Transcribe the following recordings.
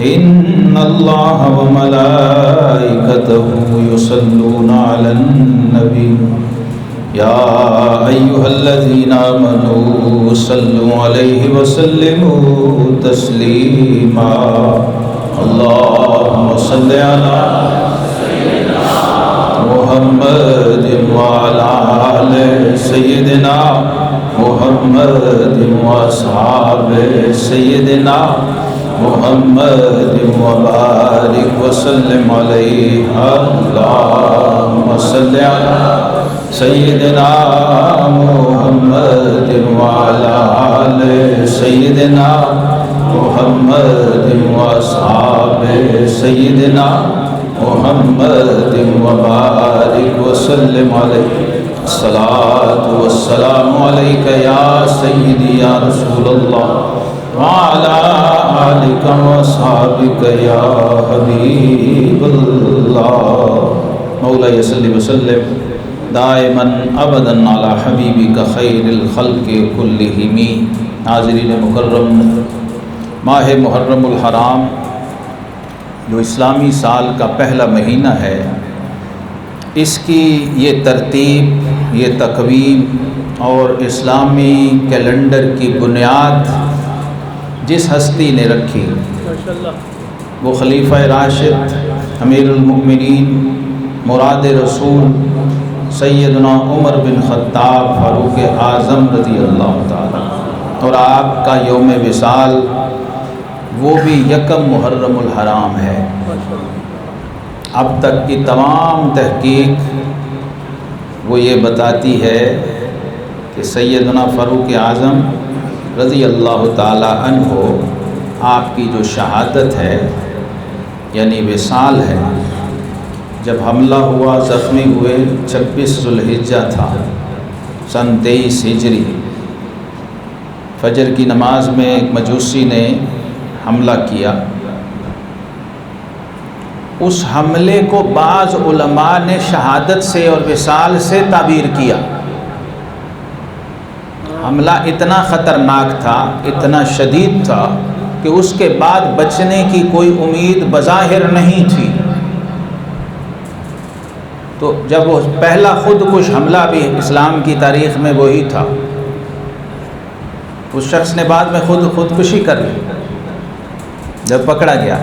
إن الله وملائكته يصلون على النبي يا أيها الذين آمنوا صلوا عليه وسلموا تسليما اللهم صل على محمد وعلى آل سيدنا محمد وأصحاب سيدنا محمد وبارك وسلم عليه اللهم صل على سيدنا محمد وعلى آل سيدنا محمد وأصحاب سيدنا محمد وبارك وسلم عليه الصلاة والسلام عليك يا سيدي يا رسول الله وعلى آلك وأصحابك يا حبيب الله مولاي صل وسلم دائما ابدا على حبیبک خیر الخلق کلہم. حاضرین مکرم، ماہ محرم الحرام جو اسلامی سال کا پہلا مہینہ ہے، اس کی یہ ترتیب، یہ تقویم اور اسلامی کیلنڈر کی بنیاد جس ہستی نے رکھی وہ خلیفہ راشد امیر المؤمنین مراد رسول سیدنا عمر بن خطاب فاروق اعظم رضی اللہ تعالیٰ، اور آپ کا یوم وصال وہ بھی یکم محرم الحرام ہے. اب تک کی تمام تحقیق وہ یہ بتاتی ہے کہ سیدنا فاروق اعظم رضی اللہ تعالیٰ عنہ آپ کی جو شہادت ہے یعنی وصال ہے، جب حملہ ہوا، زخمی ہوئے، 26 ذوالحجہ تھا سن 23 ہجری. فجر کی نماز میں ایک مجوسی نے حملہ کیا. اس حملے کو بعض علماء نے شہادت سے اور وصال سے تعبیر کیا. حملہ اتنا خطرناک تھا، اتنا شدید تھا کہ اس کے بعد بچنے کی کوئی امید بظاہر نہیں تھی. تو جب وہ پہلا خودکش حملہ بھی اسلام کی تاریخ میں وہی تھا، اس شخص نے بعد میں خودکشی کر لی جب پکڑا گیا.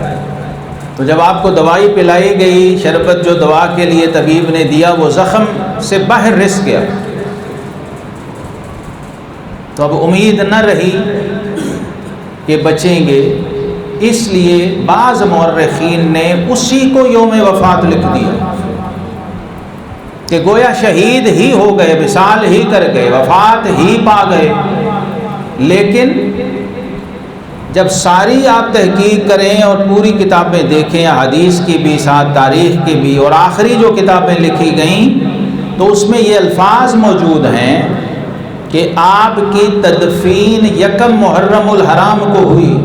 تو جب آپ کو دوائی پلائی گئی، شربت جو دوا کے لیے طبیب نے دیا وہ زخم سے باہر رس گیا، تو اب امید نہ رہی کہ بچیں گے. اس لیے بعض مورخین نے اسی کو یوم وفات لکھ دیا کہ گویا شہید ہی ہو گئے، وصال ہی کر گئے، وفات ہی پا گئے. لیکن جب ساری آپ تحقیق کریں اور پوری کتابیں دیکھیں، حدیث کی بھی ساتھ تاریخ کی بھی، اور آخری جو کتابیں لکھی گئیں تو اس میں یہ الفاظ موجود ہیں کہ آپ کی تدفین یکم محرم الحرام کو ہوئی.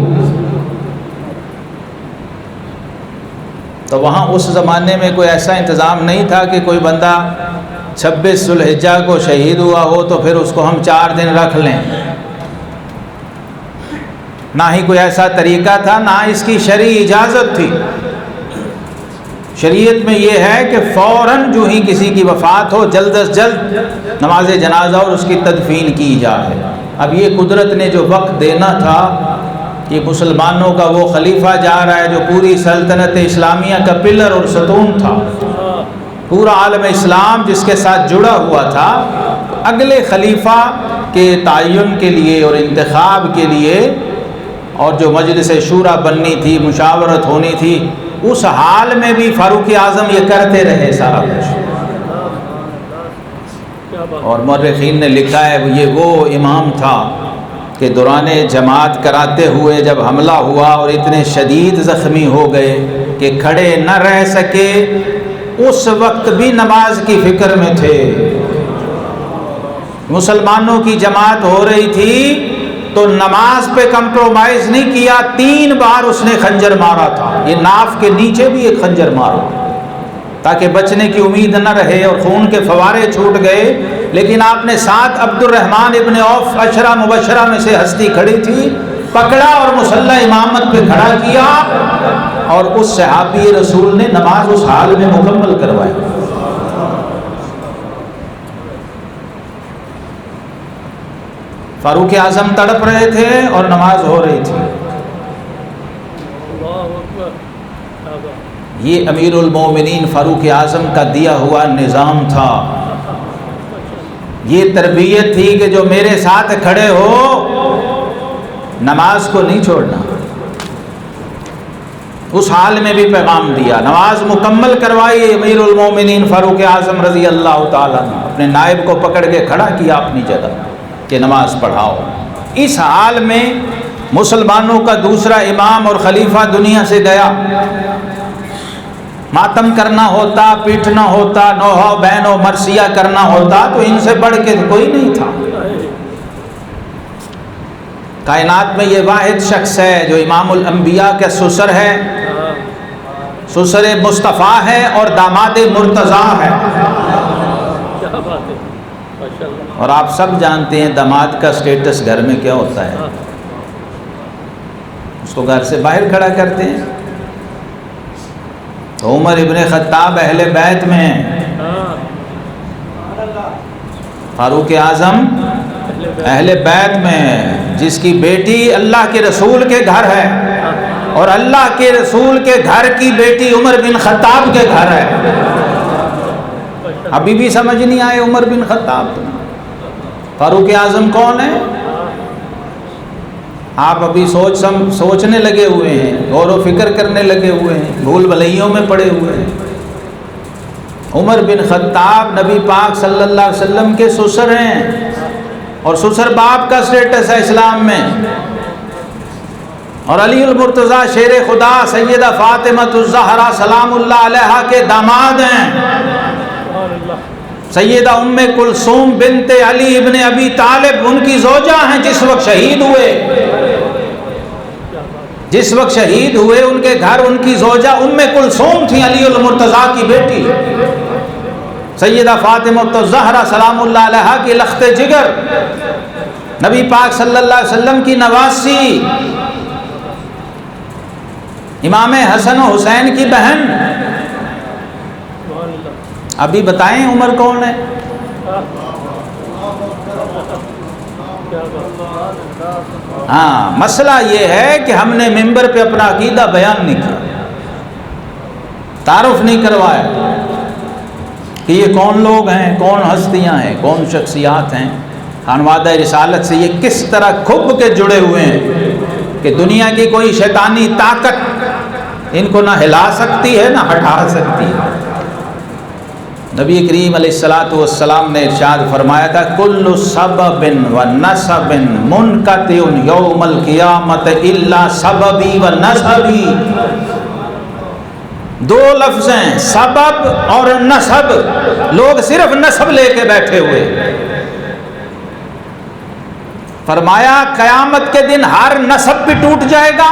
تو وہاں اس زمانے میں کوئی ایسا انتظام نہیں تھا کہ کوئی بندہ 26 ذوالحجہ کو شہید ہوا ہو تو پھر اس کو ہم 4 دن رکھ لیں. نہ ہی کوئی ایسا طریقہ تھا، نہ اس کی شرعی اجازت تھی. شریعت میں یہ ہے کہ فوراً جو ہی کسی کی وفات ہو جلد از جلد نماز جنازہ اور اس کی تدفین کی جائے. اب یہ قدرت نے جو وقت دینا تھا، یہ مسلمانوں کا وہ خلیفہ جا رہا ہے جو پوری سلطنت اسلامیہ کا پلر اور ستون تھا، پورا عالم اسلام جس کے ساتھ جڑا ہوا تھا. اگلے خلیفہ کے تعین کے لیے اور انتخاب کے لیے اور جو مجلس شورا بننی تھی، مشاورت ہونی تھی، اس حال میں بھی فاروق اعظم یہ کرتے رہے سارا کچھ. اور مورخین نے لکھا ہے یہ وہ امام تھا کہ دوران جماعت کراتے ہوئے جب حملہ ہوا اور اتنے شدید زخمی ہو گئے کہ کھڑے نہ رہ سکے، اس وقت بھی نماز کی فکر میں تھے. مسلمانوں کی جماعت ہو رہی تھی تو نماز پہ کمپرومائز نہیں کیا. 3 بار اس نے خنجر مارا تھا، یہ ناف کے نیچے بھی ایک خنجر مارا تاکہ بچنے کی امید نہ رہے اور خون کے فوارے چھوٹ گئے. لیکن آپ نے ساتھ عبد الرحمن ابن عوف 10 مبشرہ میں سے ہستی کھڑی تھی، پکڑا اور مصلی امامت پہ کھڑا کیا، اور اس صحابی رسول نے نماز اس حال میں مکمل کروائی۔ فاروق اعظم تڑپ رہے تھے اور نماز ہو رہی تھی۔ یہ امیر المومنین فاروق اعظم کا دیا ہوا نظام تھا، یہ تربیت تھی کہ جو میرے ساتھ کھڑے ہو نماز کو نہیں چھوڑنا۔ اس حال میں بھی پیغام دیا، نماز مکمل کروائی۔ امیر المومنین فاروق اعظم رضی اللہ تعالیٰ نے اپنے نائب کو پکڑ کے کھڑا کیا اپنی جگہ کہ نماز پڑھاؤ۔ اس حال میں مسلمانوں کا دوسرا امام اور خلیفہ دنیا سے گیا، ماتم کرنا ہوتا، پیٹنا ہوتا، نوحہ بین و مرثیہ کرنا ہوتا، تو ان سے بڑھ کے کوئی نہیں تھا۔ کائنات میں یہ واحد شخص ہے جو امام الانبیاء کے سسر ہے، سسر مصطفیٰ ہے اور داماد مرتضیٰ ہے۔ اور آپ سب جانتے ہیں داماد کا سٹیٹس گھر میں کیا ہوتا ہے، اس کو گھر سے باہر کھڑا کرتے ہیں۔ عمر ابن خطاب اہل بیت میں ہیں، فاروق اعظم اہل بیت میں ہے، جس کی بیٹی اللہ کے رسول کے گھر ہے، اور اللہ کے رسول کے گھر کی بیٹی عمر بن خطاب کے گھر ہے۔ ابھی بھی سمجھ نہیں آئے عمر بن خطاب فاروق اعظم کون ہے؟ آپ ابھی سوچنے لگے ہوئے ہیں، غور و فکر کرنے لگے ہوئے ہیں، بھول بھلائیوں میں پڑے ہوئے ہیں۔ عمر بن خطاب نبی پاک صلی اللہ علیہ وسلم کے سسر ہیں، اور سسر باپ کا سٹیٹس ہے اسلام میں، اور علی المرتضیٰ شیر خدا سیدہ فاطمہ الزہرا سلام اللہ علیہا کے داماد ہیں، سیدہ ام کلثوم بنت علی ابن ابی طالب ان کی زوجہ ہیں۔ جس وقت شہید ہوئے ان کے گھر ان کی زوجہ ام کلثوم تھی، علی المرتضیٰ کی بیٹی، سیدہ فاطمہ الزہرا سلام اللہ علیہا کی لخت جگر، نبی پاک صلی اللہ علیہ وسلم کی نواسی، امام حسن و حسین کی بہن۔ ابھی بتائیں عمر کون ہے؟ ہاں، مسئلہ یہ ہے کہ ہم نے منبر پہ اپنا عقیدہ بیان نہیں کیا، تعارف نہیں کروایا کہ یہ کون لوگ ہیں، کون ہستیاں ہیں، کون شخصیات ہیں، خانوادہ رسالت سے یہ کس طرح کھب کے جڑے ہوئے ہیں کہ دنیا کی کوئی شیطانی طاقت ان کو نہ ہلا سکتی ہے نہ ہٹا سکتی ہے۔ نبی کریم علیہ الصلوۃ والسلام نے ارشاد فرمایا تھا، کل سبب و نسب منقطع یوم القیامت الا سببی و نسبی۔ دو لفظ ہیں، سبب اور نسب، لوگ صرف نسب لے کے بیٹھے ہوئے۔ فرمایا قیامت کے دن ہر نسب بھی ٹوٹ جائے گا،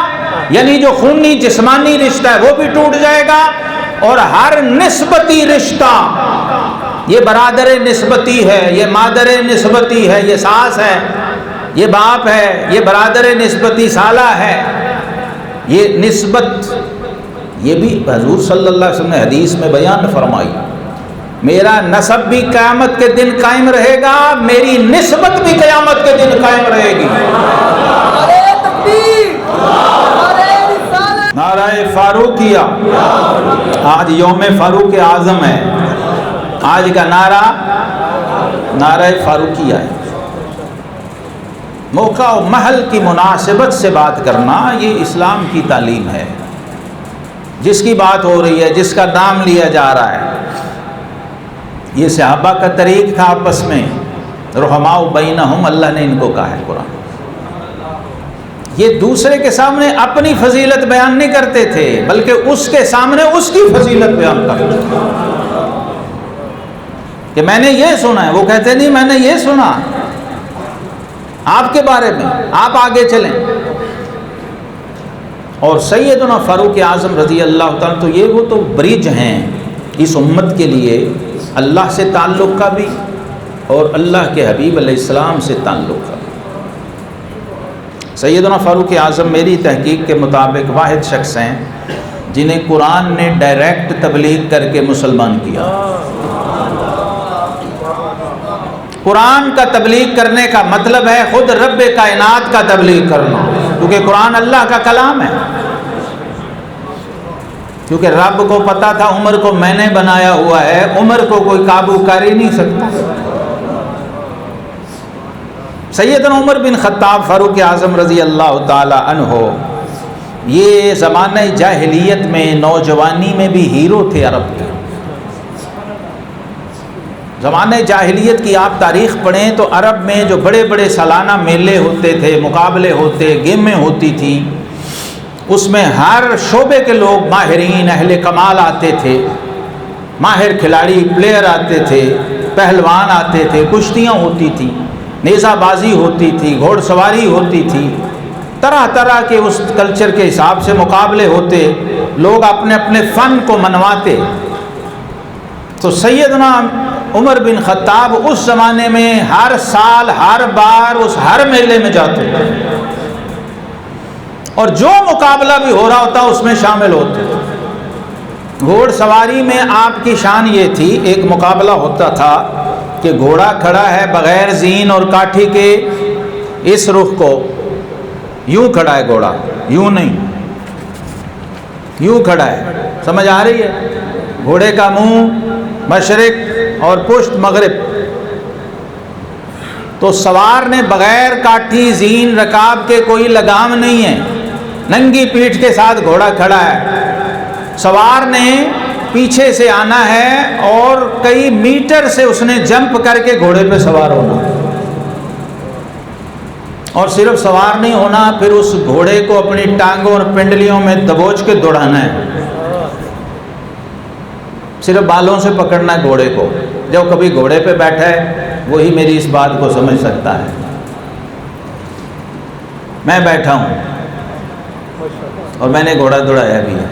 یعنی جو خونی جسمانی رشتہ ہے وہ بھی ٹوٹ جائے گا، اور ہر نسبتی رشتہ، یہ برادر نسبتی ہے، یہ مادر نسبتی ہے، یہ ساس ہے، یہ باپ ہے، یہ برادر نسبتی سالہ ہے، یہ نسبت، یہ بھی حضور صلی اللہ علیہ وسلم نے حدیث میں بیان فرمائی، میرا نسب بھی قیامت کے دن قائم رہے گا، میری نسبت بھی قیامت کے دن قائم رہے گی۔ نعرہ فاروقیہ، آج یوم فاروق اعظم ہے، آج کا نعرہ فاروقیہ ہے۔ موقع و محل کی مناسبت سے بات کرنا یہ اسلام کی تعلیم ہے۔ جس کی بات ہو رہی ہے، جس کا نام لیا جا رہا ہے، یہ صحابہ کا طریق تھا آپس میں، رحماء بینہم، اللہ نے ان کو کہا ہے قرآن۔ یہ دوسرے کے سامنے اپنی فضیلت بیان نہیں کرتے تھے، بلکہ اس کے سامنے اس کی فضیلت بیان کرتے تھے کہ میں نے یہ سنا ہے، وہ کہتے نہیں میں نے یہ سنا آپ کے بارے میں، آپ آگے چلیں۔ اور سیدنا فاروق اعظم رضی اللہ تعالیٰ، تو یہ وہ تو برج ہیں اس امت کے لیے، اللہ سے تعلق کا بھی اور اللہ کے حبیب علیہ السلام سے تعلق کا بھی۔ سیدنا فاروق اعظم میری تحقیق کے مطابق واحد شخص ہیں جنہیں قرآن نے ڈائریکٹ تبلیغ کر کے مسلمان کیا۔ قرآن کا تبلیغ کرنے کا مطلب ہے خود رب کائنات کا تبلیغ کرنا، کیونکہ قرآن اللہ کا کلام ہے۔ کیونکہ رب کو پتا تھا عمر کو میں نے بنایا ہوا ہے، عمر کو کوئی قابو کر ہی نہیں سکتا۔ سیدنا عمر بن خطاب فاروق اعظم رضی اللہ تعالی عنہ یہ زمانہ جاہلیت میں نوجوانی میں بھی ہیرو تھے عرب کے۔ زمانہ جاہلیت کی آپ تاریخ پڑھیں تو عرب میں جو بڑے بڑے سالانہ میلے ہوتے تھے، مقابلے ہوتے، گیمیں ہوتی تھیں، اس میں ہر شعبے کے لوگ ماہرین اہل کمال آتے تھے، ماہر کھلاڑی پلیئر آتے تھے، پہلوان آتے تھے، کشتیاں ہوتی تھیں، نیزہ بازی ہوتی تھی، گھوڑ سواری ہوتی تھی، طرح طرح کے اس کلچر کے حساب سے مقابلے ہوتے، لوگ اپنے اپنے فن کو منواتے۔ تو سیدنا عمر بن خطاب اس زمانے میں ہر سال ہر بار اس ہر میلے میں جاتے اور جو مقابلہ بھی ہو رہا ہوتا اس میں شامل ہوتے۔ گھوڑ سواری میں آپ کی شان یہ تھی، ایک مقابلہ ہوتا تھا کہ گھوڑا کھڑا ہے بغیر زین اور کاٹھی کے، اس رخ کو یوں کھڑا ہے گھوڑا، یوں نہیں، یوں کھڑا ہے، سمجھ آ رہی ہے؟ گھوڑے کا منہ مشرق اور پشت مغرب۔ تو سوار نے بغیر کاٹھی زین رکاب کے کوئی لگام نہیں ہے، ننگی پیٹھ کے ساتھ گھوڑا کھڑا ہے، سوار نے پیچھے سے آنا ہے اور کئی میٹر سے اس نے جمپ کر کے گھوڑے پہ سوار ہونا، اور صرف سوار نہیں ہونا، پھر اس گھوڑے کو اپنی ٹانگوں اور پنڈلیوں میں دبوچ کے دوڑانا ہے، صرف بالوں سے پکڑنا ہے گھوڑے کو۔ جو کبھی گھوڑے پہ بیٹھا ہے وہی میری اس بات کو سمجھ سکتا ہے۔ میں بیٹھا ہوں اور میں نے گھوڑا دوڑایا بھی ہے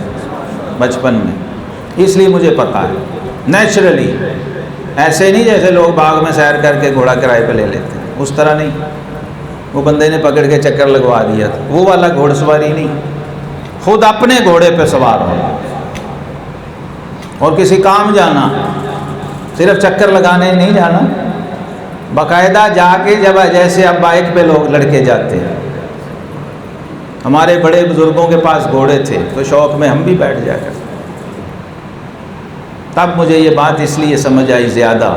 بچپن میں، اس لیے مجھے پتا ہے نیچرلی، ایسے نہیں جیسے لوگ باغ میں سیر کر کے گھوڑا کرائے پہ لے لیتے ہیں، اس طرح نہیں، وہ بندے نے پکڑ کے چکر لگوا دیا تھا، وہ والا گھوڑ سواری نہیں، خود اپنے گھوڑے پہ سوار ہو اور کسی کام جانا، صرف چکر لگانے نہیں جانا، باقاعدہ جا کے، جب جیسے اب بائک پہ لوگ لڑکے جاتے ہیں، ہمارے بڑے بزرگوں کے پاس گھوڑے تھے تو شوق میں ہم بھی بیٹھ جا کر، تب مجھے یہ بات اس لیے سمجھ آئی زیادہ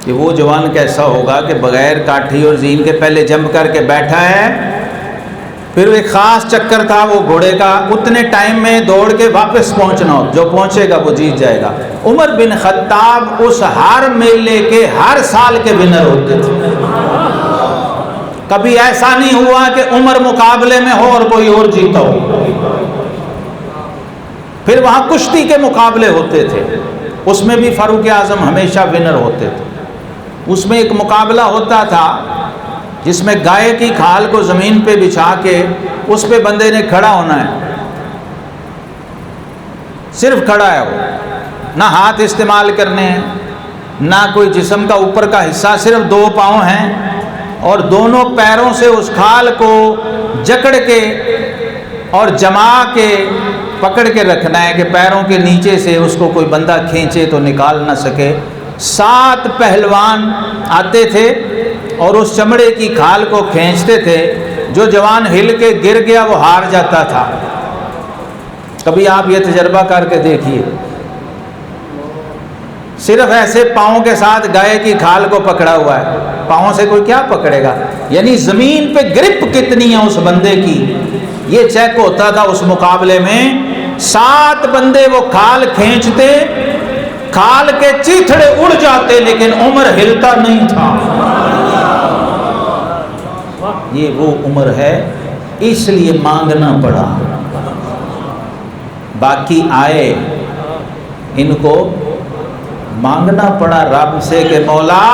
کہ وہ جوان کیسا ہوگا کہ بغیر کاٹھی اور زین کے پہلے جمپ کر کے بیٹھا ہے، پھر ایک خاص چکر تھا وہ گھوڑے کا، اتنے ٹائم میں دوڑ کے واپس پہنچنا ہو، جو پہنچے گا وہ جیت جائے گا۔ عمر بن خطاب اس ہر میلے کے ہر سال کے ونر ہوتے تھے، کبھی ایسا نہیں ہوا کہ عمر مقابلے میں ہو اور کوئی اور جیتا ہو۔ پھر وہاں کشتی کے مقابلے ہوتے تھے، اس میں بھی فاروق اعظم ہمیشہ ونر ہوتے تھے۔ اس میں ایک مقابلہ ہوتا تھا جس میں گائے کی کھال کو زمین پہ بچھا کے اس پہ بندے نے کھڑا ہونا ہے، صرف کھڑا ہے وہ، نہ ہاتھ استعمال کرنے ہیں، نہ کوئی جسم کا اوپر کا حصہ، صرف دو پاؤں ہیں اور دونوں پیروں سے اس کھال کو جکڑ کے اور جما کے پکڑ کے رکھنا ہے کہ پیروں کے نیچے سے اس کو کوئی بندہ کھینچے تو نکال نہ سکے۔ 7 پہلوان آتے تھے اور اس چمڑے کی کھال کو کھینچتے تھے، جو جوان ہل کے گر گیا وہ ہار جاتا تھا۔ کبھی آپ یہ تجربہ کر کے دیکھیے، صرف ایسے پاؤں کے ساتھ گائے کی کھال کو پکڑا ہوا ہے، پاؤں سے کوئی کیا پکڑے گا، یعنی زمین پہ گرپ کتنی ہے اس بندے کی، یہ چیک ہوتا تھا اس مقابلے میں۔ 7 بندے وہ کھال کھینچتے، کھال کے چیتھڑے اڑ جاتے لیکن عمر ہلتا نہیں تھا۔ یہ وہ عمر ہے، اس لیے مانگنا پڑا، باقی آئے ان کو مانگنا پڑا رب سے کہ مولا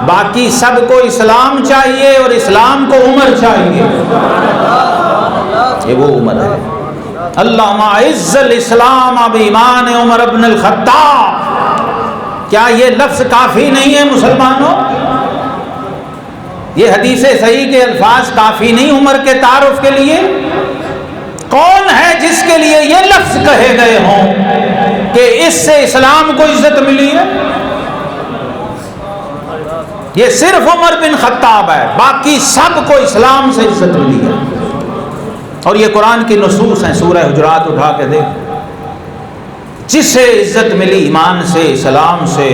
باقی سب کو اسلام چاہیے اور اسلام کو عمر چاہیے، یہ وہ عمر ہے۔ اللہم اعز الاسلام بایمان عمر بن الخطاب، کیا یہ لفظ کافی نہیں ہے مسلمانوں؟ یہ حدیث صحیح کے الفاظ کافی نہیں عمر کے تعارف کے لیے؟ کون ہے جس کے لیے یہ لفظ کہے گئے ہوں کہ اس سے اسلام کو عزت ملی ہے؟ یہ صرف عمر بن خطاب ہے، باقی سب کو اسلام سے عزت ملی ہے۔ اور یہ قرآن کی نصوص ہیں، سورہ حجرات اٹھا کے دیکھ، جسے عزت ملی ایمان سے، اسلام سے،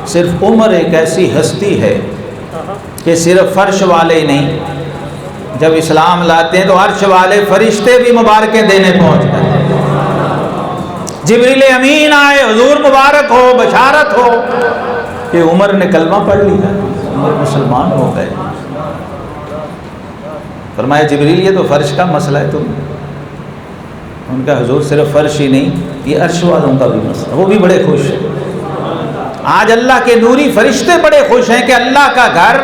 صرف عمر ایک ایسی ہستی ہے کہ صرف فرش والے نہیں، جب اسلام لاتے ہیں تو عرش والے فرشتے بھی مبارکیں دینے پہنچ گئے۔ جبریل امین آئے، حضور مبارک ہو، بشارت ہو کہ عمر نے کلمہ پڑھ لیا، عمر مسلمان ہو گئے۔ فرمایا جبریل یہ تو فرش کا مسئلہ ہے، تم ان کا حضور صرف فرش ہی نہیں، یہ عرش والوں کا بھی مسئلہ، وہ بھی بڑے خوش ہیں۔ آج اللہ کے نوری فرشتے بڑے خوش ہیں کہ اللہ کا گھر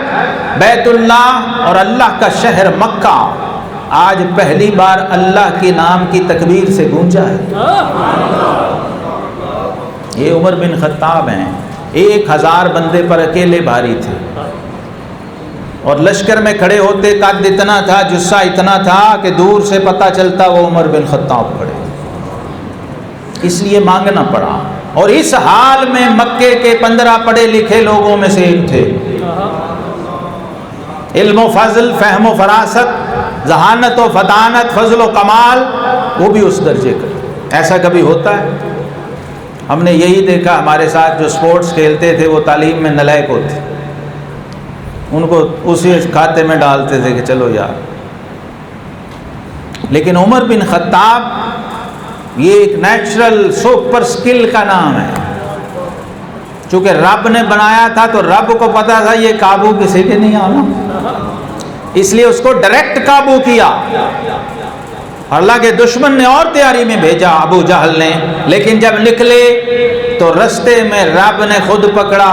بیت اللہ اور اللہ کا شہر مکہ آج پہلی بار اللہ کے نام کی تکبیر سے گونجا ہے۔ یہ عمر بن خطاب ہیں، 1000 بندے پر اکیلے بھاری تھے، اور لشکر میں کھڑے ہوتے، قد اتنا تھا، جسہ اتنا تھا کہ دور سے پتہ چلتا وہ عمر بن خطاب کھڑے، اس لیے مانگنا پڑا۔ اور اس حال میں مکے کے 15 پڑھے لکھے لوگوں میں سے ایک تھے، علم و فضل، فہم و فراست، ذہانت و فطانت، فضل و کمال، وہ بھی اس درجے کا۔ ایسا کبھی ہوتا ہے؟ ہم نے یہی دیکھا، ہمارے ساتھ جو سپورٹس کھیلتے تھے وہ تعلیم میں نالائق ہوتے، ان کو اسی کھاتے میں ڈالتے تھے کہ چلو یار۔ لیکن عمر بن خطاب یہ ایک نیچرل سپر سکل کا نام ہے، چونکہ رب نے بنایا تھا تو رب کو پتا تھا یہ قابو کسی کے نہیں آنا، اس لیے اس کو ڈائریکٹ قابو کیا۔ اللہ کے دشمن نے اور تیاری میں بھیجا، ابو جہل نے، لیکن جب نکلے تو رستے میں رب نے خود پکڑا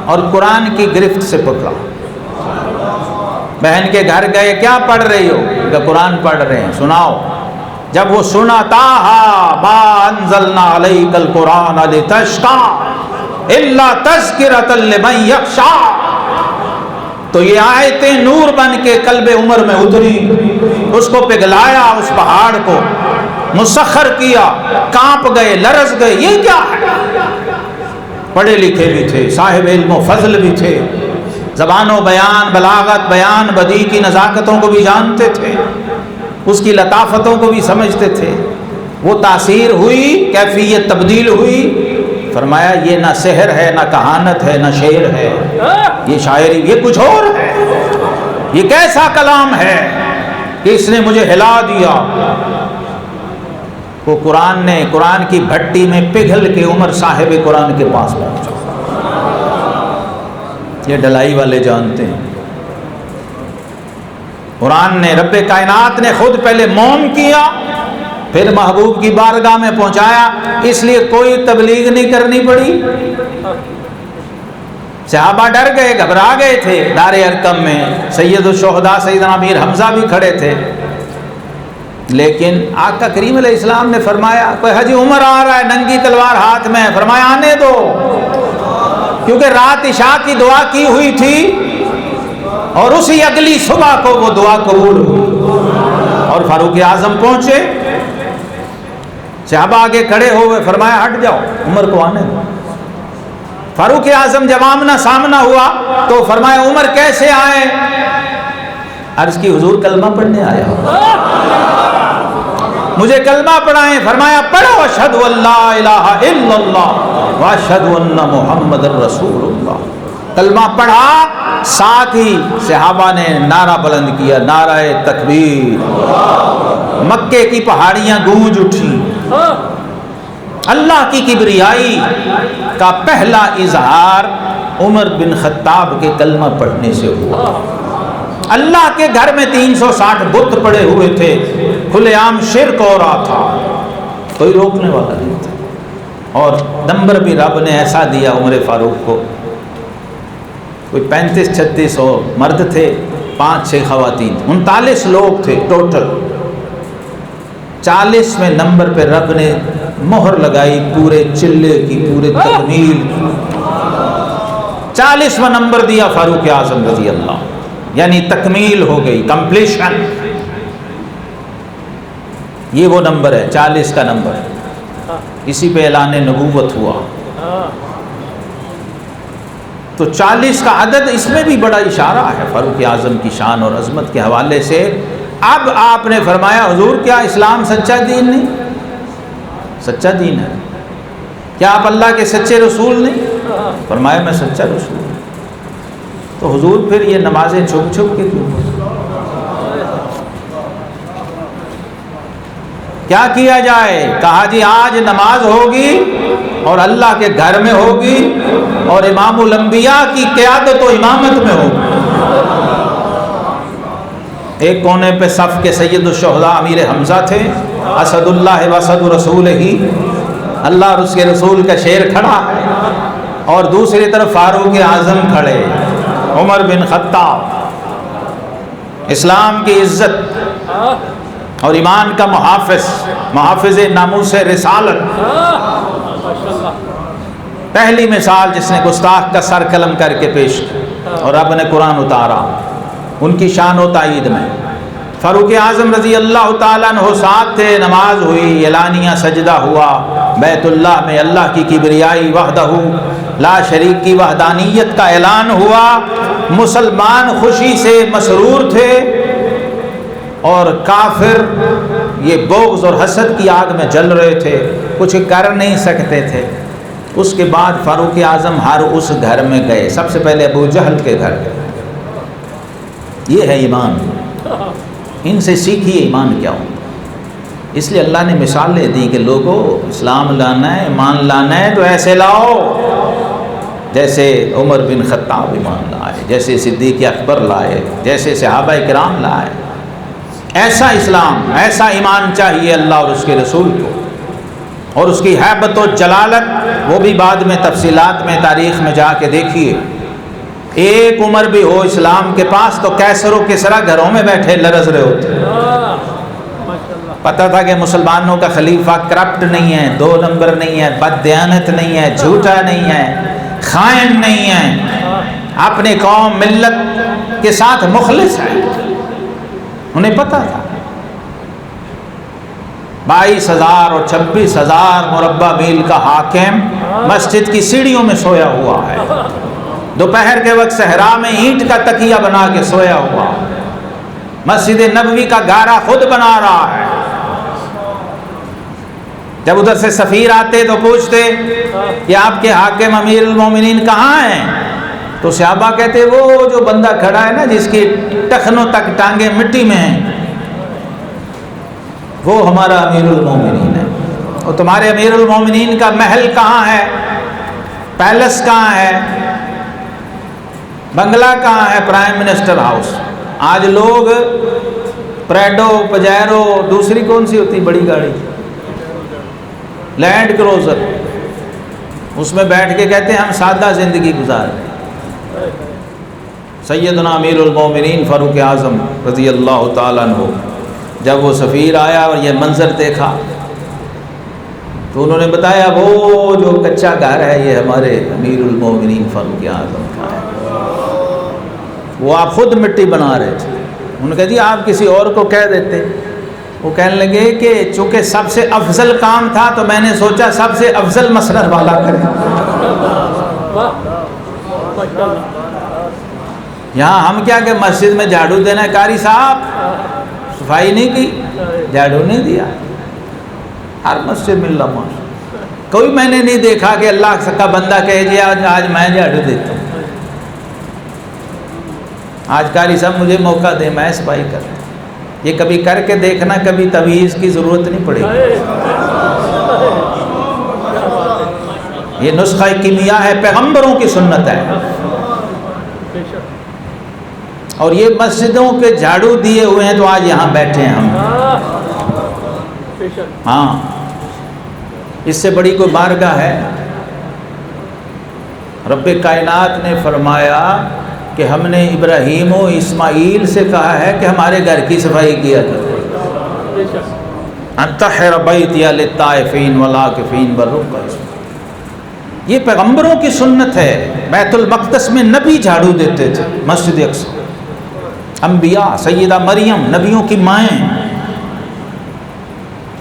اور قرآن کی گرفت سے پکڑا۔ بہن کے گھر گئے، کیا پڑھ رہی ہو؟ کہ قرآن پڑھ رہے ہیں، سناؤ۔ جب وہ سنا، تاہا ما انزلنا علیک القرآن لتشقی الا تذکرۃ لمن یخشی، تو یہ آیتیں نور بن کے قلب عمر میں اتری، اس کو پگھلایا، اس پہاڑ کو مسخر کیا، کانپ گئے، لرز گئے۔ یہ کیا ہے؟ پڑھے لکھے بھی تھے، صاحب علم و فضل بھی تھے، زبان و بیان، بلاغت، بیان بدیع کی نزاکتوں کو بھی جانتے تھے، اس کی لطافتوں کو بھی سمجھتے تھے۔ وہ تاثیر ہوئی، کیفیت تبدیل ہوئی۔ فرمایا یہ نہ سحر ہے، نہ کہانت ہے، نہ شعر ہے، یہ شاعری، یہ کچھ اور ہے۔ یہ کیسا کلام ہے کہ اس نے مجھے ہلا دیا۔ وہ قرآن کی بھٹی میں پگھل کے عمر صاحب قرآن کے پاس پہنچا۔ یہ ڈلائی والے جانتے ہیں، قرآن نے، رب کائنات نے خود پہلے موم کیا، پھر محبوب کی بارگاہ میں پہنچایا، اس لیے کوئی تبلیغ نہیں کرنی پڑی۔ صحابہ ڈر گئے، گھبرا گئے تھے، دار ارقم میں سید الشہداء سیدنا امیر حمزہ بھی کھڑے تھے، لیکن آقا کریم علیہ السلام نے فرمایا، کوئی حجی عمر آ رہا ہے، ننگی تلوار ہاتھ میں، فرمایا آنے دو، کیونکہ رات عشاء کی دعا کی ہوئی تھی اور اسی اگلی صبح کو وہ دعا قبول ہوئی۔ اور فاروق اعظم پہنچے، صحابہ آگے کھڑے ہوئے، فرمایا ہٹ جاؤ، عمر کو آنے دو۔ فاروق اعظم جب آمنا سامنا ہوا تو فرمایا عمر کیسے آئے؟ عرض کی حضور کلمہ پڑھنے آیا، مجھے کلمہ پڑھائیں۔ فرمایا پڑھو، اشہد ان لا الہ الا اللہ واشہد ان محمد رسول اللہ۔ کلمہ پڑھا، ساتھ ہی صحابہ نے نعرہ بلند کیا، نعرہ تکبیر۔ مکے کی پہاڑیاں گونج اٹھی۔ اللہ کی کبریائی کا پہلا اظہار عمر بن خطاب کے کلمہ پڑھنے سے ہوا۔ اللہ کے گھر میں 360 بت پڑے ہوئے تھے، کھلے عام شرک ہو رہا تھا، کوئی روکنے والا نہیں تھا۔ اور نمبر بھی رب نے ایسا دیا عمر فاروق کو، کوئی 35-36 مرد تھے، 5-6 خواتین، 39 لوگ تھے ٹوٹل۔ 40ویں نمبر پہ رب نے مہر لگائی پورے چلے کی، پورے تکمیل کی۔ 40واں نمبر دیا فاروق اعظم رضی اللہ۔ یعنی تکمیل ہو گئی، کمپلیشن. یہ وہ نمبر ہے 40 کا نمبر، اسی پہ اعلان نبوت ہوا. تو 40 کا عدد اس میں بھی بڑا اشارہ ہے فاروق اعظم کی شان اور عظمت کے حوالے سے. اب آپ نے فرمایا حضور کیا اسلام سچا دین نہیں؟ سچا دین ہے. کیا آپ اللہ کے سچے رسول نہیں؟ فرمایا میں سچا رسول ہوں. تو حضور پھر یہ نمازیں چھپ چھپ کے کیوں؟ کیا کیا جائے؟ کہا جی آج نماز ہوگی اور اللہ کے گھر میں ہوگی اور امام الانبیاء کی قیادت و امامت میں ہوگی. ایک کونے پہ صف کے سید الشہداء امیر حمزہ تھے، اسد اللہ و اسد رسول ہی، اللہ اور اس کے رسول کا شیر کھڑا ہے، اور دوسری طرف فاروق اعظم کھڑے، عمر بن خطاب، اسلام کی عزت اور ایمان کا محافظ ناموس رسالت. پہلی مثال جس نے گستاخ کا سر قلم کر کے پیش کی اور رب نے قرآن اتارا ان کی شان و تائید میں. فاروق اعظم رضی اللہ تعالیٰ عنہ ساتھ تھے، نماز ہوئی، اعلانیہ سجدہ ہوا، بیت اللہ میں اللہ کی کبریائی وحدہ لا شریک کی وحدانیت کا اعلان ہوا. مسلمان خوشی سے مسرور تھے اور کافر یہ بغض اور حسد کی آگ میں جل رہے تھے، کچھ کر نہیں سکتے تھے. اس کے بعد فاروق اعظم ہر اس گھر میں گئے. سب سے پہلے ابو جہل کے گھر گئے. یہ ہے ایمان، ان سے سیکھیے ایمان کیا ہو. اس لیے اللہ نے مثالیں دی کہ لوگوں اسلام لانا ہے، ایمان لانا ہے تو ایسے لاؤ جیسے عمر بن خطاب ایمان لائے، جیسے صدیق اکبر لائے، جیسے صحابہ کرام لائے. ایسا اسلام، ایسا ایمان چاہیے اللہ اور اس کے رسول کو. اور اس کی ہیبت و جلالت وہ بھی بعد میں تفصیلات میں تاریخ میں جا کے دیکھیے. ایک عمر بھی ہو اسلام کے پاس تو کیسر و کسرا گھروں میں بیٹھے لرز رہے ہوتے. پتہ تھا کہ مسلمانوں کا خلیفہ کرپٹ نہیں ہے، 2 نمبر نہیں ہے، بد دیانت نہیں ہے، جھوٹا نہیں ہے، خائن نہیں ہے، اپنی قوم ملت کے ساتھ مخلص ہے. انہیں پتہ تھا. 22,000 اور 26,000 مربع میل کا حاکم مسجد کی سیڑھیوں میں سویا ہوا ہے. دوپہر کے وقت صحرا میں اینٹ کا تکیہ بنا کے سویا ہوا. مسجد نبوی کا گارا خود بنا رہا ہے. جب ادھر سے سفیر آتے تو پوچھتے کہ آپ کے حاکم امیر المومنین کہاں ہیں؟ تو صحابہ کہتے وہ جو بندہ کھڑا ہے نا جس کی ٹخنوں تک ٹانگیں مٹی میں ہیں وہ ہمارا امیر المومنین ہے. اور تمہارے امیر المومنین کا محل کہاں ہے؟ پیلس کہاں ہے؟ بنگلہ کہاں ہے؟ Prime minister house. آج لوگ پریڈو، پجیرو، دوسری کون سی ہوتی بڑی گاڑی، لینڈ کروزر، اس میں بیٹھ کے کہتے ہیں ہم سادہ زندگی گزار رہے ہیں. سیدنا امیر المومنین فاروق اعظم رضی اللہ تعالیٰ عنہ جب وہ سفیر آیا اور یہ منظر دیکھا تو انہوں نے بتایا وہ جو کچا گھر ہے یہ ہمارے امیر المومنین فاروق اعظم کا ہے. وہ آپ خود مٹی بنا رہے تھے. انہوں نے کہا جی آپ کسی اور کو کہہ دیتے. وہ کہنے لگے کہ چونکہ سب سے افضل کام تھا تو میں نے سوچا سب سے افضل مسند والا کریں. یہاں ہم کیا کہ مسجد میں جھاڑو دینا ہے، قاری صاحب صفائی نہیں کی، جھاڑو نہیں دیا. ہر مسجد میں اللہ ماشاء، کوئی میں نے نہیں دیکھا کہ اللہ کا بندہ کہے جی آج میں جھاڑو دیتا ہوں، آج قاری صاحب مجھے موقع دے میں صفائی کرتا. یہ کبھی کر کے دیکھنا، کبھی تویز کی ضرورت نہیں پڑے گی. یہ نسخہ کیمیا ہے، پیغمبروں کی سنت ہے. اور یہ مسجدوں کے جھاڑو دیے ہوئے ہیں تو آج یہاں بیٹھے ہیں ہم. ہاں اس سے بڑی کوئی بارگاہ ہے؟ رب کائنات نے فرمایا کہ ہم نے ابراہیم و اسماعیل سے کہا ہے کہ ہمارے گھر کی صفائی کیا کرو. انطہر بیتی للطائفین والعاکفین والرکع. یہ پیغمبروں کی سنت ہے. بیت المقدس میں نبی جھاڑو دیتے تھے، مسجد اقصی انبیاء، سیدہ مریم، نبیوں کی مائیں.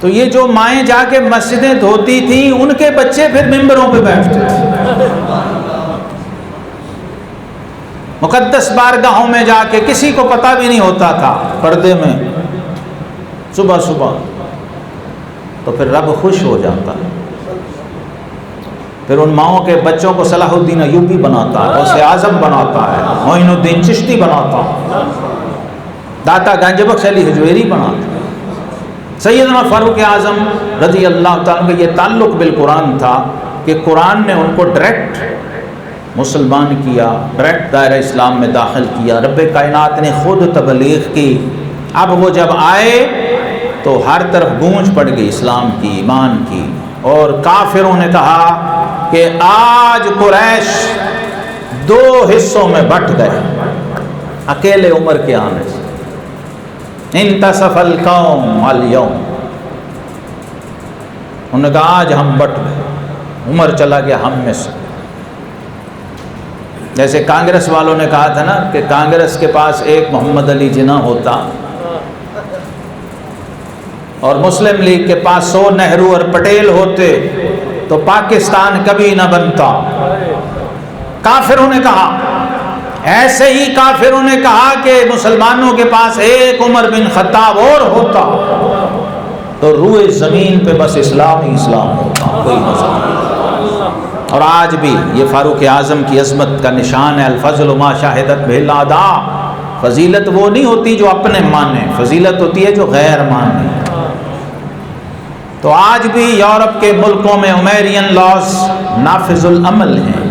تو یہ جو مائیں جا کے مسجدیں دھوتی تھیں، ان کے بچے پھر ممبروں پہ بیٹھتے تھے. مقدس بارگاہوں میں جا کے کسی کو پتہ بھی نہیں ہوتا تھا، پردے میں صبح صبح. تو پھر رب خوش ہو جاتا ہے. پھر ان ماؤں کے بچوں کو صلاح الدین ایوبی بناتا ہے، غوث اعظم بناتا ہے، معین الدین چشتی بناتا ہے، داتا گنج بخش علی حجویری بناتا ہے. سیدنا فاروق اعظم رضی اللہ تعالیٰ کا یہ تعلق بالقرآن تھا کہ قرآن نے ان کو ڈائریکٹ مسلمان کیا، ڈائریکٹ دائرہ اسلام میں داخل کیا. رب کائنات نے خود تبلیغ کی. اب وہ جب آئے تو ہر طرف گونج پڑ گئی اسلام کی، ایمان کی. اور کافروں نے کہا کہ آج قریش 2 حصوں میں بٹ گئے اکیلے عمر کے آنے سے. انتصف القوم اليوم، انہوں نے کہا آج ہم بٹ گئے، عمر چلا گیا ہم میں سے. جیسے کانگریس والوں نے کہا تھا نا کہ کانگریس کے پاس ایک محمد علی جناح ہوتا اور مسلم لیگ کے پاس 100 نہرو اور پٹیل ہوتے تو پاکستان کبھی نہ بنتا. کافروں نے کہا، ایسے ہی کافروں نے کہا کہ مسلمانوں کے پاس ایک عمر بن خطاب اور ہوتا تو روئے زمین پہ بس اسلام ہی اسلام ہوتا، کوئی مسئلہ نہیں. اور آج بھی یہ فاروق اعظم کی عظمت کا نشان ہے. الفضل ما شاہدت بہ الاعداء. فضیلت وہ نہیں ہوتی جو اپنے مانے، فضیلت ہوتی ہے جو غیر مانے. تو آج بھی یورپ کے ملکوں میں عمیرین لاز نافذ العمل ہیں.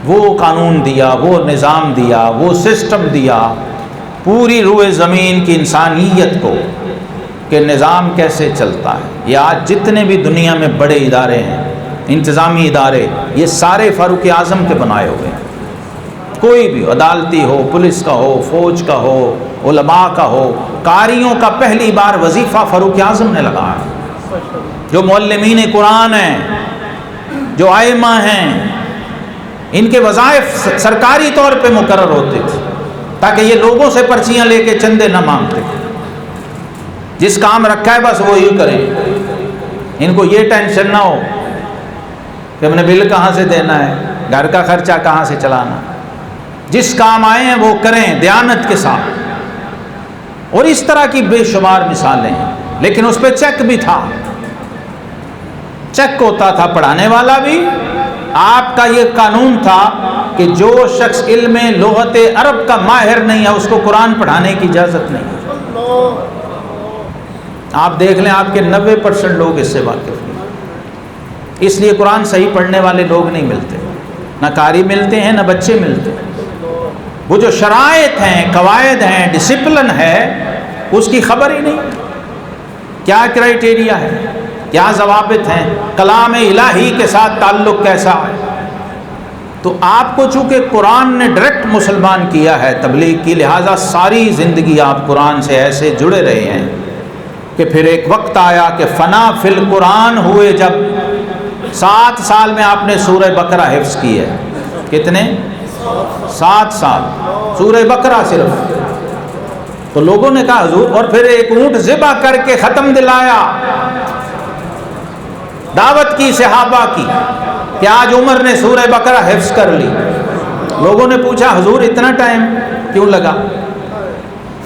وہ قانون دیا، وہ نظام دیا، وہ سسٹم دیا پوری روئے زمین کی انسانیت کو کہ نظام کیسے چلتا ہے. یہ آج جتنے بھی دنیا میں بڑے ادارے ہیں، انتظامی ادارے، یہ سارے فاروق اعظم کے بنائے ہوئے ہیں. کوئی بھی عدالتی ہو، پولیس کا ہو، فوج کا ہو، علماء کا ہو، قاریوں کا پہلی بار وظیفہ فاروق اعظم نے لگایا. جو معلمین قرآن ہیں، جو ائمہ ہیں، ان کے وظائف سرکاری طور پہ مقرر ہوتے تھے تاکہ یہ لوگوں سے پرچیاں لے کے چندے نہ مانگتے. جس کام رکھا ہے بس وہی کریں، ان کو یہ ٹینشن نہ ہو کہ ہم نے بل کہاں سے دینا ہے، گھر کا خرچہ کہاں سے چلانا. جس کام آئے ہیں وہ کریں دیانت کے ساتھ. اور اس طرح کی بے شمار مثالیں ہیں. لیکن اس پہ چیک بھی تھا، چیک ہوتا تھا پڑھانے والا بھی. آپ کا یہ قانون تھا کہ جو شخص علم لغت عرب کا ماہر نہیں ہے اس کو قرآن پڑھانے کی اجازت نہیں ہے. آپ دیکھ لیں آپ کے 90% لوگ اس سے واقف نہیں. اس لیے قرآن صحیح پڑھنے والے لوگ نہیں ملتے، نہ قاری ملتے ہیں نہ بچے ملتے. وہ جو شرائط ہیں، قواعد ہیں، ڈسپلن ہے، اس کی خبر ہی نہیں. کیا کرائٹیریا ہے، کیا ضوابط ہیں، کلام الہی کے ساتھ تعلق کیسا ہے. تو آپ کو چونکہ قرآن نے ڈائریکٹ مسلمان کیا ہے تبلیغ کی، لہٰذا ساری زندگی آپ قرآن سے ایسے جڑے رہے ہیں کہ پھر ایک وقت آیا کہ فنا فی القرآن ہوئے. جب 7 سال میں آپ نے سورہ بقرہ حفظ کی ہے. کتنے؟ 7 سال سورہ بقرہ صرف. تو لوگوں نے کہا حضور، اور پھر ایک اونٹ ذبح کر کے ختم دلایا، دعوت کی صحابہ کی کہ آج عمر نے سورہ بقرہ حفظ کر لی. لوگوں نے پوچھا حضور اتنا ٹائم کیوں لگا؟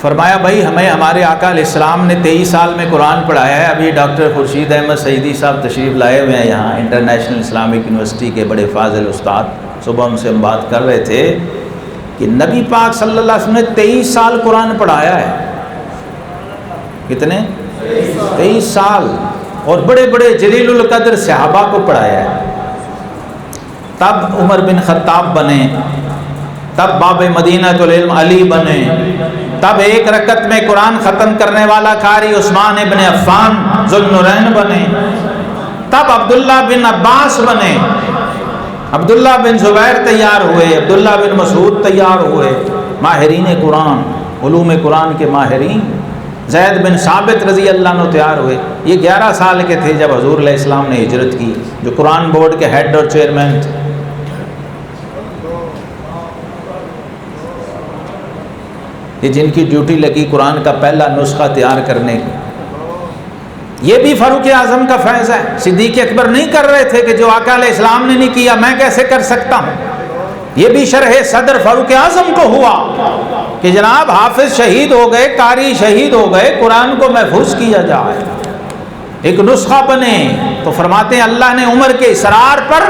فرمایا بھائی ہمیں ہمارے آقا علیہ السلام نے 23 سال میں قرآن پڑھایا ہے. ابھی ڈاکٹر خورشید احمد سعیدی صاحب تشریف لائے ہوئے ہیں یہاں، انٹرنیشنل اسلامک یونیورسٹی کے بڑے فاضل استاد. صبح ان سے ہم بات کر رہے تھے کہ نبی پاک صلی اللہ علیہ وسلم نے 23 سال قرآن پڑھایا ہے. کتنے؟ 23 سال. اور بڑے بڑے جلیل القدر صحابہ کو پڑھایا ہے. تب عمر بن خطاب بنے، تب باب مدینہ العلم علی بنے، تب ایک رکعت میں قرآن ختم کرنے والا قاری عثمان ابن عفان ذوالنورین بنے، تب عبداللہ بن عباس بنے، عبداللہ بن زبیر تیار ہوئے، عبداللہ بن مسعود تیار ہوئے، ماہرین قرآن، علوم قرآن کے ماہرین. زید بن ثابت رضی اللہ عنہ تیار ہوئے. یہ 11 سال کے تھے جب حضور علیہ السلام نے ہجرت کی، جو قرآن بورڈ کے ہیڈ اور چیئرمین تھے. یہ جن کی ڈیوٹی لگی قرآن کا پہلا نسخہ تیار کرنے کی، یہ بھی فاروق اعظم کا فیض ہے۔ صدیق اکبر نہیں کر رہے تھے کہ جو آقا علیہ السلام نے نہیں کیا میں کیسے کر سکتا ہوں، یہ بھی شرح صدر فاروق اعظم کو ہوا کہ جناب حافظ شہید ہو گئے، قاری شہید ہو گئے، قرآن کو محفوظ کیا جائے، ایک نسخہ بنے۔ تو فرماتے ہیں اللہ نے عمر کے اصرار پر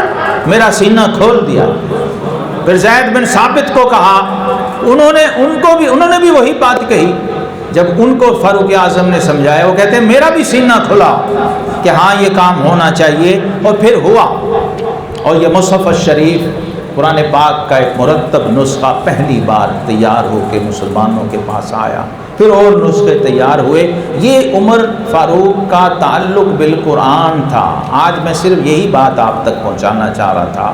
میرا سینہ کھول دیا۔ پھر زید بن ثابت کو کہا، انہوں نے بھی وہی بات کہی۔ جب ان کو فاروق اعظم نے سمجھایا، وہ کہتے ہیں میرا بھی سینہ کھلا کہ ہاں یہ کام ہونا چاہیے، اور پھر ہوا۔ اور یہ مصحف الشریف قرآن پاک کا ایک مرتب نسخہ پہلی بار تیار ہو کے مسلمانوں کے پاس آیا، پھر اور نسخے تیار ہوئے۔ یہ عمر فاروق کا تعلق بالقرآن تھا۔ آج میں صرف یہی بات آپ تک پہنچانا چاہ رہا تھا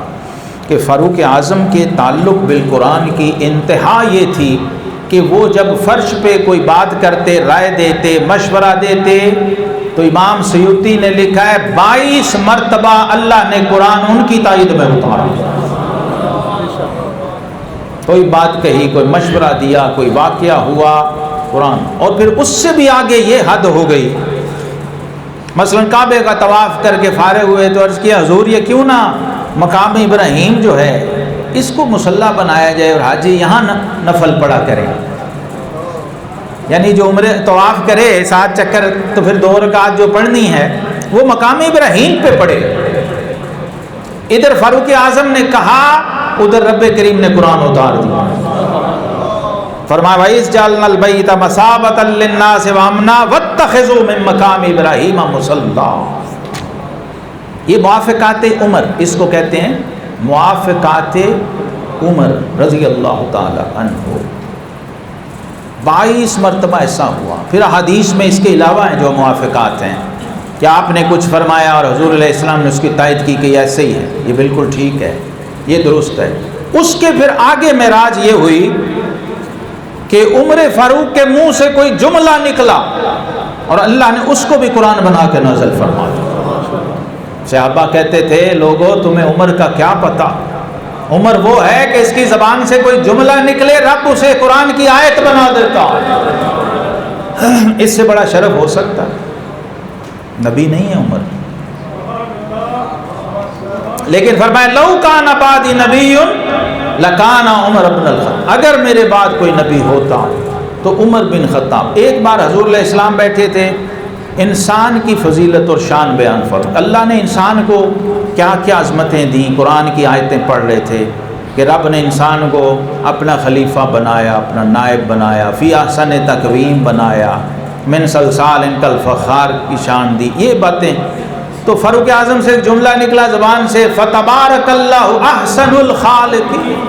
کہ فاروق اعظم کے تعلق بالقرآن کی انتہا یہ تھی کہ وہ جب فرش پہ کوئی بات کرتے، رائے دیتے، مشورہ دیتے، تو امام سیوطی نے لکھا ہے 22 مرتبہ اللہ نے قرآن ان کی تائید میں اتارا۔ کوئی بات کہی، کوئی مشورہ دیا، کوئی واقعہ ہوا، قرآن۔ اور پھر اس سے بھی آگے یہ حد ہو گئی، مثلا کعبے کا طواف کر کے فارغ ہوئے تو عرض کیا حضور یہ کیوں نہ مقام ابراہیم جو ہے اس کو مصلی بنایا جائے اور حاجی یہاں نفل پڑا کرے، یعنی جو عمرے طواف کرے 7 چکر تو پھر 2 رکعت جو پڑھنی ہے وہ مقام ابراہیم پہ پڑھے۔ ادھر فاروق اعظم نے کہا، ادھر رب کریم نے قرآن اتار دیا۔ فرمایا وَإِذْ جَعَلْنَا الْبَيْتَ مَثَابَةً لِلنَّاسِ وَأَمْنًا وَاتَّخِذُوا مِن مَّقَامِ إِبْرَاهِيمَ مُصَلًّى۔ یہ موافقات عمر، اس کو کہتے ہیں موافقات عمر رضی اللہ تعالی عنہ۔ 22 مرتبہ ایسا ہوا۔ پھر حدیث میں اس کے علاوہ ہیں جو موافقات ہیں کہ آپ نے کچھ فرمایا اور حضور علیہ السلام نے اس کی تائید کی کہ ایسے ہی ہے، یہ بالکل ٹھیک ہے، یہ درست ہے۔ اس کے پھر آگے معراج یہ ہوئی کہ عمر فاروق کے منہ سے کوئی جملہ نکلا اور اللہ نے اس کو بھی قرآن بنا کے نازل فرما دیا۔ صحابہ کہتے تھے لوگوں تمہیں عمر کا کیا پتہ، عمر وہ ہے کہ اس کی زبان سے کوئی جملہ نکلے رب اسے قرآن کی آیت بنا دیتا، اس سے بڑا شرف ہو سکتا؟ نبی نہیں ہے عمر، لیکن فرمایا لو کان بعدی نبی لکان عمر بن الخطاب، اگر میرے بعد کوئی نبی ہوتا تو عمر بن خطاب۔ ایک بار حضور علیہ السلام بیٹھے تھے، انسان کی فضیلت اور شان بیان فرمایا۔ اللہ نے انسان کو کیا کیا عظمتیں دیں، قرآن کی آیتیں پڑھ رہے تھے کہ رب نے انسان کو اپنا خلیفہ بنایا، اپنا نائب بنایا، فی احسن تقویم بنایا، من صلصال کالفخار کی شان دی، یہ باتیں۔ تو فاروق اعظم سے ایک جملہ نکلا زبان سے، فتبارک اللہ احسن الخالقین۔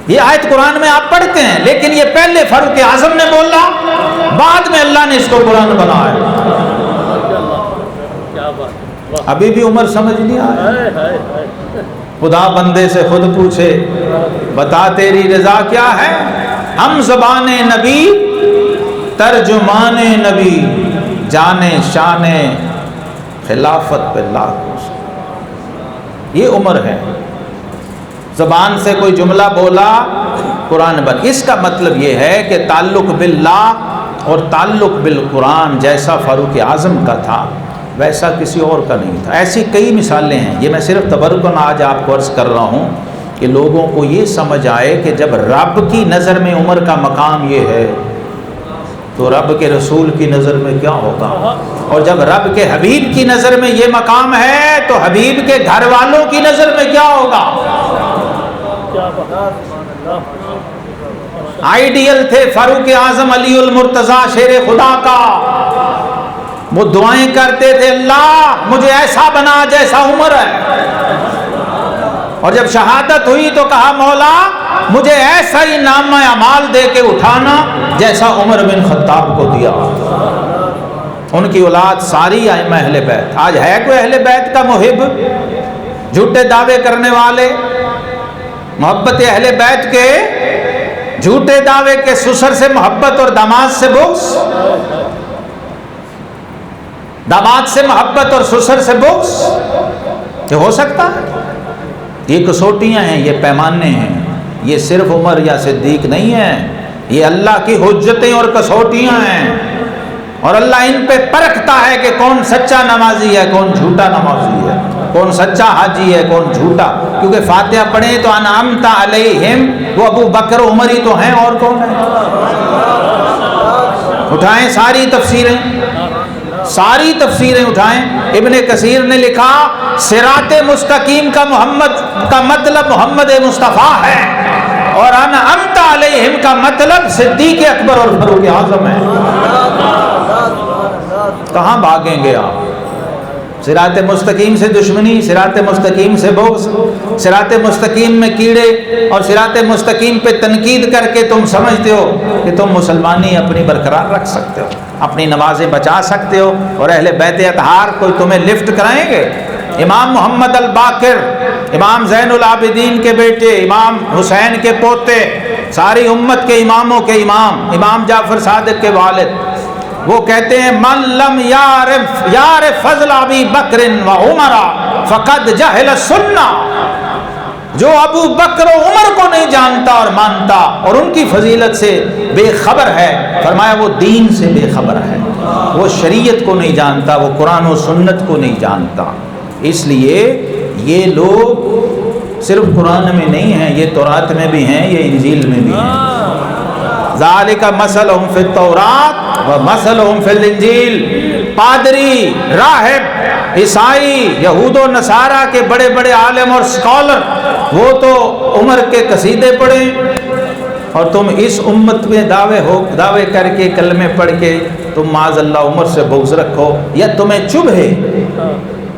یہ آیت قرآن میں آپ پڑھتے ہیں، لیکن یہ پہلے فاروق اعظم نے بولا، بعد میں اللہ نے اس کو قرآن بنایا۔ ابھی بھی عمر سمجھ نہیں آیا۔ خدا بندے سے خود پوچھے بتا تیری رضا کیا ہے، ہم زبان نبی ترجمان نبی، جانے شان خلافت پہ لاکھ۔ یہ عمر ہے، زبان سے کوئی جملہ بولا قرآن بن۔ اس کا مطلب یہ ہے کہ تعلق باللہ اور تعلق بالقرآن جیسا فاروق اعظم کا تھا ویسا کسی اور کا نہیں تھا۔ ایسی کئی مثالیں ہیں، یہ میں صرف تبرکن آج آپ کو عرض کر رہا ہوں کہ لوگوں کو یہ سمجھ آئے کہ جب رب کی نظر میں عمر کا مقام یہ ہے تو رب کے رسول کی نظر میں کیا ہوگا، اور جب رب کے حبیب کی نظر میں یہ مقام ہے تو حبیب کے گھر والوں کی نظر میں کیا ہوگا۔ آئیڈیل تھے فاروق اعظم علی المرتضیٰ شیر خدا کا، وہ دعائیں کرتے تھے اللہ مجھے ایسا بنا جیسا عمر ہے، اور جب شہادت ہوئی تو کہا مولا مجھے ایسا ہی نامہ اعمال دے کے اٹھانا جیسا عمر بن خطاب کو دیا۔ ان کی اولاد ساری ائمہ اہل بیت۔ آج ہے کوئی اہل بیت کا محب؟ جھوٹے دعوے کرنے والے، محبت اہل بیت کے جھوٹے دعوے کے، سسر سے محبت اور داماد سے بغض، داماد سے محبت اور سسر سے بغض، یہ ہو سکتا ہے؟ یہ کسوٹیاں ہیں، یہ پیمانے ہیں، یہ صرف عمر یا صدیق نہیں ہے، یہ اللہ کی حجتیں اور کسوٹیاں ہیں، اور اللہ ان پہ پرکھتا ہے کہ کون سچا نمازی ہے، کون جھوٹا نمازی ہے، کون سچا حاجی ہے، کون جھوٹا۔ کیونکہ فاتحہ پڑھیں تو انعمت علیہم، وہ ابو بکر عمر ہی تو ہیں، اور کون ہے؟ اٹھائیں ساری تفسیریں اٹھائیں۔ ابن کثیر نے لکھا صراط مستقیم کا مطلب محمد مصطفیٰ ہے، اور انعمت علیہم کا مطلب صدیق اکبر اور فاروق اعظم ہے۔ کہاں بھاگیں گے آپ؟ صراط مستقیم سے دشمنی، صراط مستقیم سے بغض، صراط مستقیم میں کیڑے، اور صراط مستقیم پہ تنقید کر کے تم سمجھتے ہو کہ تم مسلمانی اپنی برقرار رکھ سکتے ہو، اپنی نمازیں بچا سکتے ہو، اور اہل بیت اطہار کوئی تمہیں لفٹ کرائیں گے؟ امام محمد الباقر، امام زین العابدین کے بیٹے، امام حسین کے پوتے، ساری امت کے اماموں کے امام، امام جعفر صادق کے والد، وہ کہتے ہیں من لم یعرف فضل ابی بکر و عمر فقد جہل السنہ، جو ابو بکر و عمر کو نہیں جانتا اور مانتا اور ان کی فضیلت سے بے خبر ہے، فرمایا وہ دین سے بے خبر ہے، وہ شریعت کو نہیں جانتا، وہ قرآن و سنت کو نہیں جانتا۔ اس لیے یہ لوگ صرف قرآن میں نہیں ہیں، یہ تورات میں بھی ہیں، یہ انجیل میں بھی ہیں۔ ذالک مثلہم فی التوراۃ و مثلہم فی الانجیل۔ پادری، راہب، عیسائی، یہود و نصارہ کے بڑے بڑے عالم اور اسکالر، وہ تو عمر کے قصیدے پڑھیں، اور تم اس امت میں دعوے کر کے کلمے پڑھ کے تم معاذ اللہ عمر سے بغض رکھو، یا تمہیں چبھے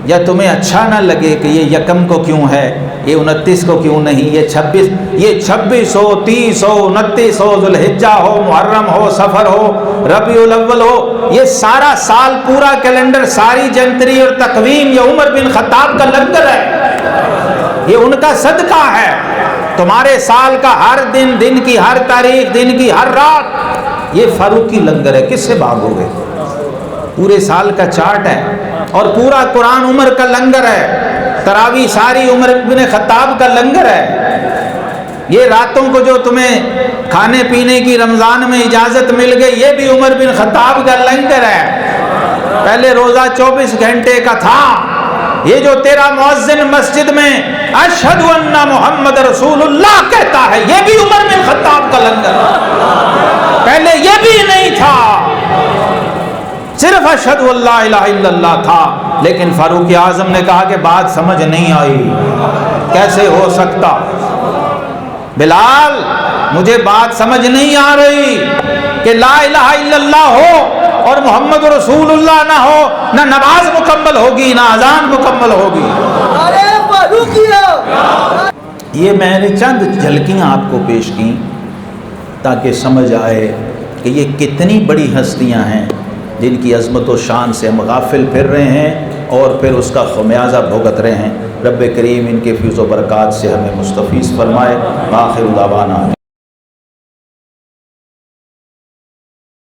یا تمہیں اچھا نہ لگے کہ یہ یکم کو کیوں ہے، یہ 29 کو کیوں نہیں، یہ 26 ہو، 30 ہو، 29 ہو، ذوالحجہ ہو، محرم ہو، سفر ہو، ربیع الاول ہو، یہ سارا سال پورا کیلنڈر، ساری جنتری اور تقویم یہ عمر بن خطاب کا لنگر ہے، یہ ان کا صدقہ ہے۔ تمہارے سال کا ہر دن، دن کی ہر تاریخ، دن کی ہر رات یہ فاروق کی لنگر ہے، کس سے بھاگو گے؟ پورے سال کا چارٹ ہے، اور پورا قرآن عمر کا لنگر ہے، تراویح ساری عمر بن خطاب کا لنگر ہے۔ یہ راتوں کو جو تمہیں کھانے پینے کی رمضان میں اجازت مل گئی، یہ بھی عمر بن خطاب کا لنگر ہے۔ پہلے روزہ 24 گھنٹے کا تھا، یہ جو تیرا مؤذن مسجد میں اشہد ان محمد رسول اللہ کہتا ہے، یہ بھی عمر بن خطاب کا لنگر ہے۔ پہلے یہ بھی نہیں تھا، صرف اشہد اللہ الہ الا اللہ تھا، لیکن فاروق اعظم نے کہا کہ بات سمجھ نہیں آئی، کیسے ہو سکتا؟ بلال، مجھے بات سمجھ نہیں آ رہی کہ لا الہ الا اللہ ہو اور محمد رسول اللہ نہ ہو، نہ نماز مکمل ہوگی، نہ اذان مکمل ہوگی۔ یہ میں نے چند جھلکیاں آپ کو پیش کی تاکہ سمجھ آئے کہ یہ کتنی بڑی ہستیاں ہیں جن کی عظمت و شان سے ہم غافل پھر رہے ہیں اور پھر اس کا خمیازہ بھگت رہے ہیں۔ رب کریم ان کے فیض و برکات سے ہمیں مستفیض فرمائے۔ آخر دعوانا